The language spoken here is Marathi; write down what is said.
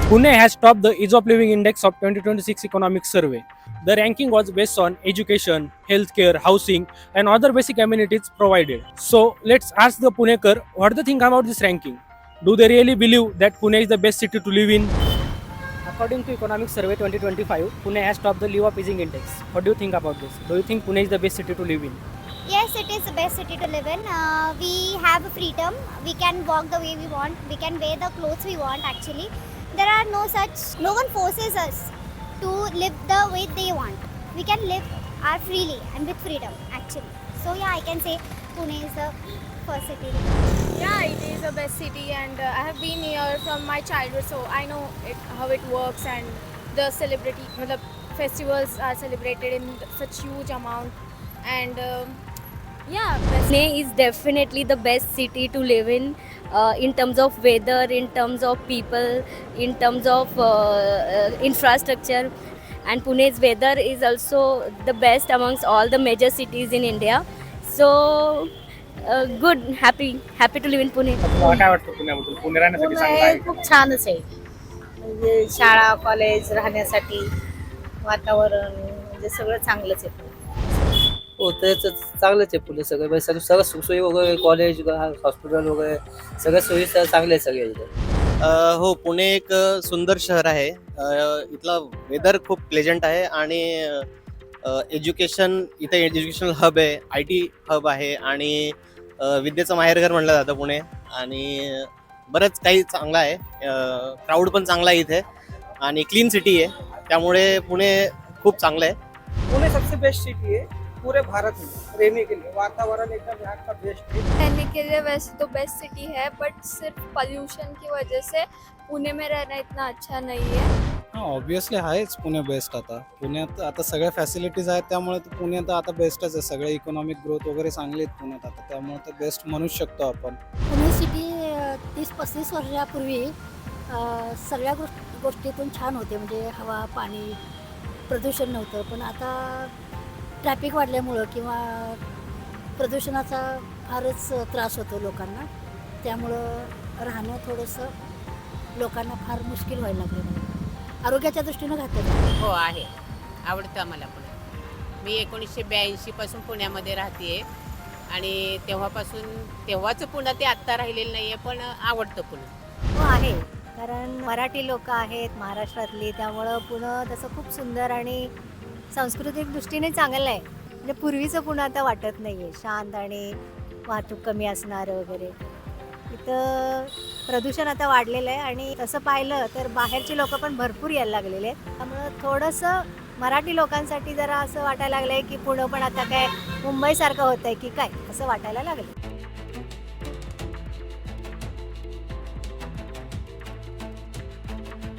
Pune has topped the Ease of Living Index of 2026 Economic Survey. The ranking was based on education, healthcare, housing, and other basic amenities provided. So let's ask the Punekar what they think about this ranking. Do they really believe that Pune is the best city to live in? According to Economic Survey 2025, Pune has topped the Live Up Easing Index. What do you think about this? Do you think Pune is the best city to live in? Yes, it is the best city to live in. We have freedom. We can walk the way we want. We can wear the clothes we want actually. There are no one forces us to live the way they want. We can live our freely and with freedom actually. So yeah, I can say Pune is the first city. Yeah, it is the best city, and I have been here from my childhood, so I know how it works, and the festivals are celebrated in such huge amount, and best. Pune is definitely the best city to live in terms of weather, in terms of people, in terms of infrastructure. And Pune's weather is also the best amongst all the major cities in India. So, good, happy to live in Pune. काय वाटतं पुण्याबद्दल? पुणे राहण्यासाठी चांगलं आहे का? खूप छानच आहे. म्हणजे शाळा कॉलेज राहण्यासाठी वातावरण म्हणजे सगळं चांगलंच आहे. हो त्याच चांगलंच आहे पुणे सगळं म्हणजे सगळं सुखसोयी वगैरे कॉलेज हॉस्पिटल वगैरे सगळ्या सोयी चांगल्या आहेत सगळ्या इथे. हो पुणे एक सुंदर शहर आहे. इथला वेदर खूप प्लेजंट आहे आणि एज्युकेशनल हब आहे, IT हब आहे आणि विद्येचं माहेरघर म्हणलं जातं पुणे. आणि बरंच काही चांगलं आहे. क्राऊड पण चांगला आहे इथे आणि क्लीन सिटी आहे, त्यामुळे पुणे खूप चांगलं आहे. पुणे सबसे बेस्ट सिटी है पूरे भारत में रहने के लिए. वातावरण एकदम यहाँ का बेस्ट है. रहने के लिए वैसे तो बेस्ट सिटी है, बट सिर्फ पोल्यूशन की वजह से पुणे में रहना इतना अच्छा नहीं है. हां ऑब्विसली आहेच पुणे बेस्ट. आता पुण्यात आता सगळ्या फॅसिलिटीज आहेत, त्यामुळे तर पुण्यात आता बेस्टच आहे. सगळे इकॉनॉमिक ग्रोथ वगैरे चांगली आहेत पुण्यात आता, त्यामुळे तर बेस्ट म्हणूच शकतो आपण. पुणे सिटी 30-35 वर्षापूर्वी सगळ्या गोष्टीतून छान होते. म्हणजे हवा पाणी प्रदूषण नव्हतं. पण आता ट्रॅफिक वाढल्यामुळं किंवा प्रदूषणाचा फारच त्रास होतो लोकांना. त्यामुळं राहणं थोडंसं लोकांना फार मुश्किल व्हायला लागलं. आरोग्याच्या दृष्टीनं घातक. हो आहे, आवडतं आम्हाला पुणे. मी 1982 पासून पुण्यामध्ये राहते आणि तेव्हाचं पुणे ते आत्ता राहिलेलं नाही आहे, पण आवडतं पुणे. हो आहे, कारण मराठी लोक आहेत महाराष्ट्रातली, त्यामुळं पुणे तसं खूप सुंदर आणि सांस्कृतिक दृष्टीने चांगलं आहे. म्हणजे पूर्वीचं पुणे आता वाटत नाही आहे, शांत आणि वाहतूक कमी असणारं वगैरे. इथं प्रदूषण आता वाढलेलं आहे आणि तसं पाहिलं तर बाहेरची लोक पण भरपूर यायला लागलेले आहेत. त्यामुळं थोडंसं मराठी लोकांसाठी जरा असं वाटायला लागलं आहे की पुणे पण आता काय मुंबईसारखं होतं आहे की काय असं वाटायला लागलं.